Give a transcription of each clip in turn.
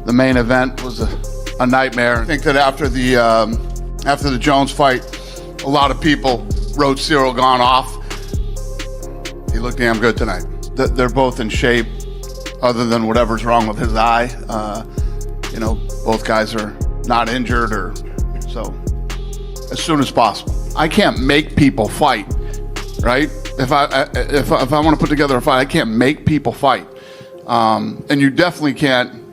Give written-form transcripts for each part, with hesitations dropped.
The main event was a nightmare. I think that after the Jones fight, a lot of people wrote Ciryl Gane off. He looked damn good tonight. They're both in shape, other than whatever's wrong with his eye. Both guys are not injured, so as soon as possible. I can't make people fight, right? If I want to put together a fight, I can't make people fight, and you definitely can't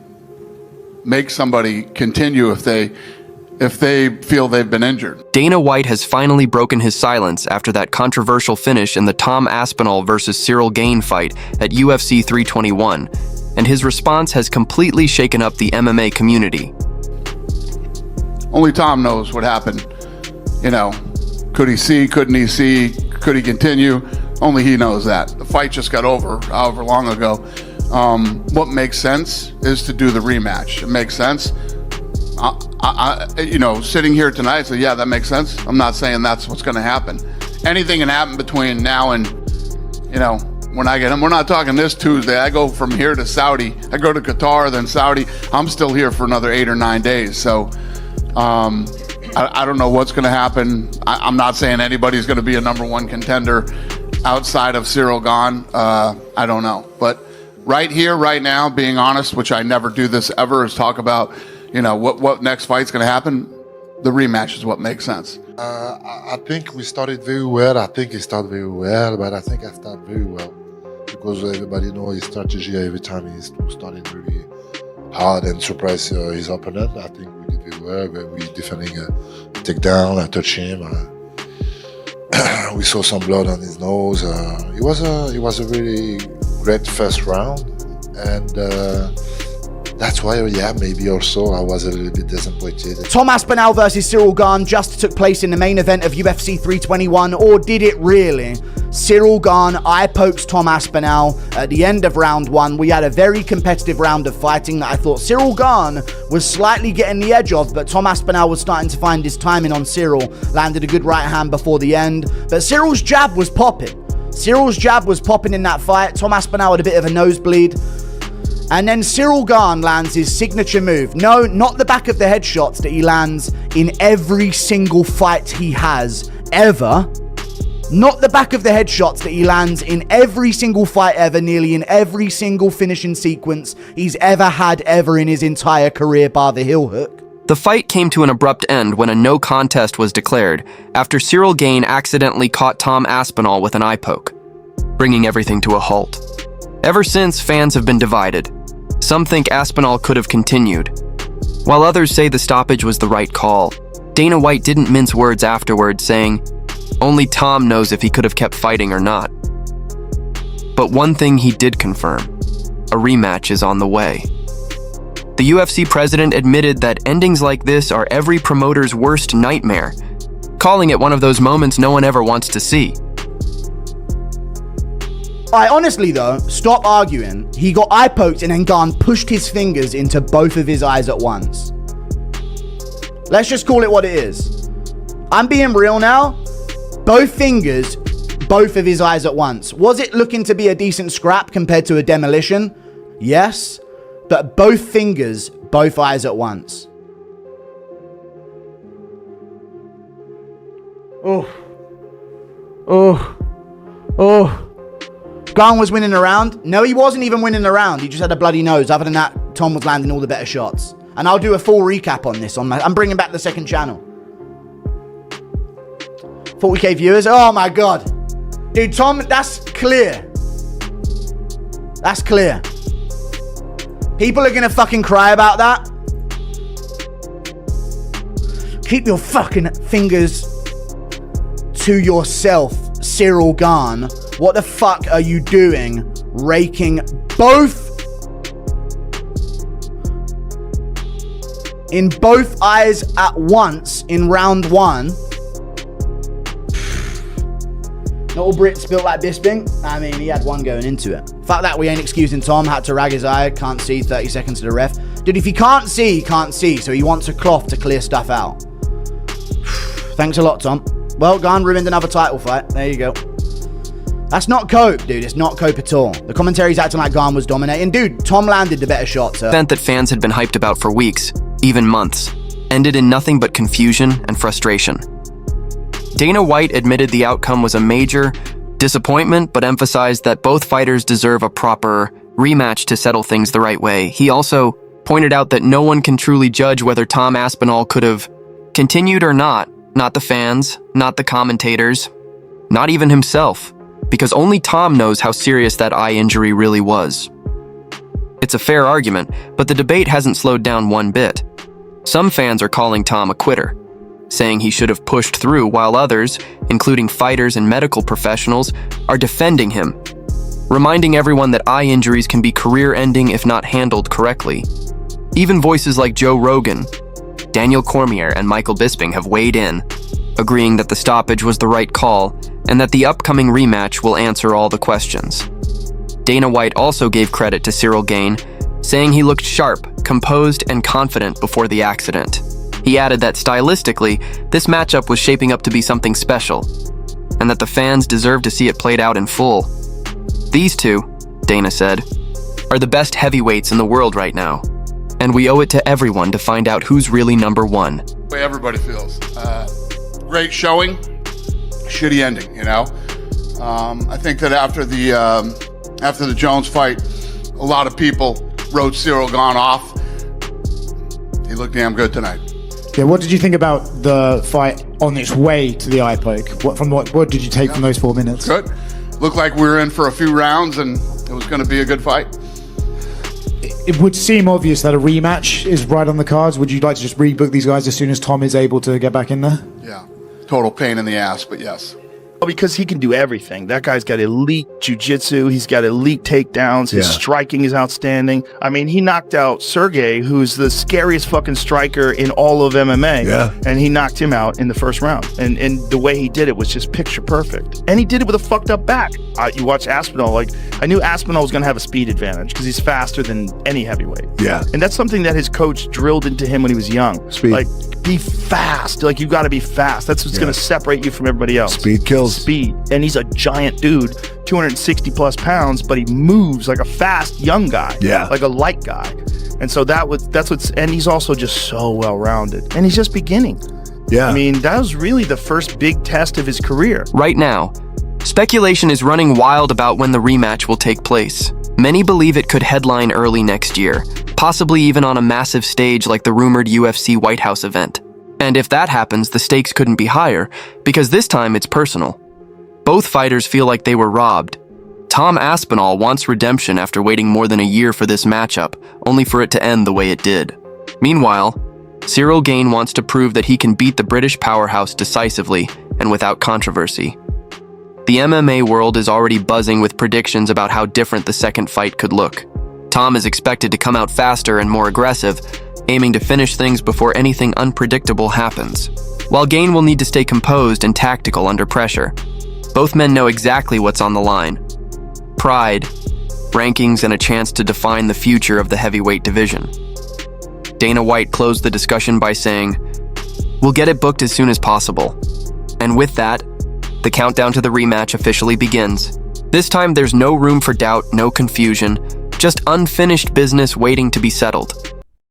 make somebody continue if they feel they've been injured. Dana White has finally broken his silence after that controversial finish in the Tom Aspinall versus Ciryl Gane fight at UFC 321, and his response has completely shaken up the MMA community. Only Tom knows what happened. Could he see, couldn't he see, could he continue? Only he knows that. The fight just got over however long ago. What makes sense is to do the rematch. It makes sense. Sitting here tonight, so yeah, that makes sense. I'm not saying that's what's going to happen. Anything can happen between now and, when I get him. We're not talking this Tuesday. I go from here to Saudi. I go to Qatar, then Saudi. I'm still here for another 8 or 9 days. So I don't know what's going to happen. I'm not saying anybody's going to be a #1 contender outside of Ciryl Gane. I don't know. But right here, right now, being honest, which I never do this ever, is talk about, what next fight's going to happen. The rematch is what makes sense. I think we started very well. I think he started very well, but I think I started very well because everybody knows his strategy every time he's starting very hard and surprise his opponent. I think we did very well. We defending a takedown, I touch him. We saw some blood on his nose. It was a really great first round, and that's why, maybe also I was a little bit disappointed. Tom Aspinall versus Ciryl Gane just took place in the main event of UFC 321, or did it really? Ciryl Gane eye-pokes Tom Aspinall at the end of round 1. We had a very competitive round of fighting that I thought Ciryl Gane was slightly getting the edge of, but Tom Aspinall was starting to find his timing on Ciryl, landed a good right hand before the end, but Cyryl's jab was popping. Cyryl's jab was popping in that fight. Tom Aspinall had a bit of a nosebleed. And then Ciryl Gane lands his signature move. No, not the back of the head shots that he lands in every single fight he has ever. Not the back of the head shots that he lands in every single fight ever, nearly in every single finishing sequence he's ever had ever in his entire career, bar the heel hook. The fight came to an abrupt end when a no contest was declared after Ciryl Gane accidentally caught Tom Aspinall with an eye poke, bringing everything to a halt. Ever since, fans have been divided. Some think Aspinall could have continued, while others say the stoppage was the right call. Dana White didn't mince words afterwards, saying, "Only Tom knows if he could have kept fighting or not." But one thing he did confirm: a rematch is on the way. The UFC president admitted that endings like this are every promoter's worst nightmare, calling it one of those moments no one ever wants to see. I honestly though, stop arguing. He got eye poked and then Gane pushed his fingers into both of his eyes at once. Let's just call it what it is. I'm being real now. Both fingers, both of his eyes at once. Was it looking to be a decent scrap compared to a demolition? Yes. But both fingers, both eyes at once. Oh. Oh. Oh. Gane was winning the round. No, he wasn't even winning the round. He just had a bloody nose. Other than that, Tom was landing all the better shots. And I'll do a full recap on this. I'm bringing back the second channel. 40k viewers. Oh my God. Dude, Tom, that's clear. That's clear. People are going to fucking cry about that. Keep your fucking fingers to yourself, Ciryl Gane. What the fuck are you doing? Raking both in both eyes at once in round 1. Not all Brits built like Bisping. I mean, he had one going into it. Fuck that, we ain't excusing Tom. Had to rag his eye. Can't see. 30 seconds to the ref. Dude, if he can't see, he can't see. So he wants a cloth to clear stuff out. Thanks a lot, Tom. Well, Gane ruined another title fight. There you go. That's not cope, dude. It's not cope at all. The commentary's acting like Gane was dominating. Dude, Tom landed the better shot, sir. Event that fans had been hyped about for weeks, even months, ended in nothing but confusion and frustration. Dana White admitted the outcome was a major disappointment, but emphasized that both fighters deserve a proper rematch to settle things the right way. He also pointed out that no one can truly judge whether Tom Aspinall could have continued or not. Not the fans, not the commentators, not even himself, because only Tom knows how serious that eye injury really was. It's a fair argument, but the debate hasn't slowed down one bit. Some fans are calling Tom a quitter, saying he should have pushed through, while others, including fighters and medical professionals, are defending him, reminding everyone that eye injuries can be career-ending if not handled correctly. Even voices like Joe Rogan, Daniel Cormier, and Michael Bisping have weighed in, agreeing that the stoppage was the right call and that the upcoming rematch will answer all the questions. Dana White also gave credit to Ciryl Gane, saying he looked sharp, composed, and confident before the accident. He added that stylistically, this matchup was shaping up to be something special, and that the fans deserved to see it played out in full. These two, Dana said, are the best heavyweights in the world right now, and we owe it to everyone to find out who's really number one. The way everybody feels. Great showing, shitty ending, you know? I think that after the Jones fight, a lot of people wrote Ciryl Gane off. He looked damn good tonight. Yeah, what did you think about the fight on its way to the eye poke? What did you take from those 4 minutes? Good. Looked like we were in for a few rounds and it was going to be a good fight. It would seem obvious that a rematch is right on the cards. Would you like to just rebook these guys as soon as Tom is able to get back in there? Yeah. Total pain in the ass, but yes. Because he can do everything. That guy's got elite jiu-jitsu. He's got elite takedowns. His striking is outstanding. I mean, he knocked out Sergey, who's the scariest fucking striker in all of MMA. Yeah. And he knocked him out in the first round. And the way he did it was just picture perfect. And he did it with a fucked up back. You watch Aspinall, like, I knew Aspinall was going to have a speed advantage because he's faster than any heavyweight. Yeah. And that's something that his coach drilled into him when he was young. Speed. Like, be fast. Like, you got to be fast. That's what's going to separate you from everybody else. Speed kills. Speed. And he's a giant dude, 260 plus pounds, but he moves like a fast young guy. Yeah. Like a light guy. And so and he's also just so well rounded. And he's just beginning. Yeah. I mean, that was really the first big test of his career. Right now, speculation is running wild about when the rematch will take place. Many believe it could headline early next year, possibly even on a massive stage like the rumored UFC White House event. And if that happens, the stakes couldn't be higher, because this time it's personal. Both fighters feel like they were robbed. Tom Aspinall wants redemption after waiting more than a year for this matchup, only for it to end the way it did. Meanwhile, Ciryl Gane wants to prove that he can beat the British powerhouse decisively and without controversy. The MMA world is already buzzing with predictions about how different the second fight could look. Tom is expected to come out faster and more aggressive, aiming to finish things before anything unpredictable happens, while Gane will need to stay composed and tactical under pressure. Both men know exactly what's on the line: pride, rankings, and a chance to define the future of the heavyweight division. Dana White closed the discussion by saying, "We'll get it booked as soon as possible." And with that, the countdown to the rematch officially begins. This time there's no room for doubt, no confusion, just unfinished business waiting to be settled.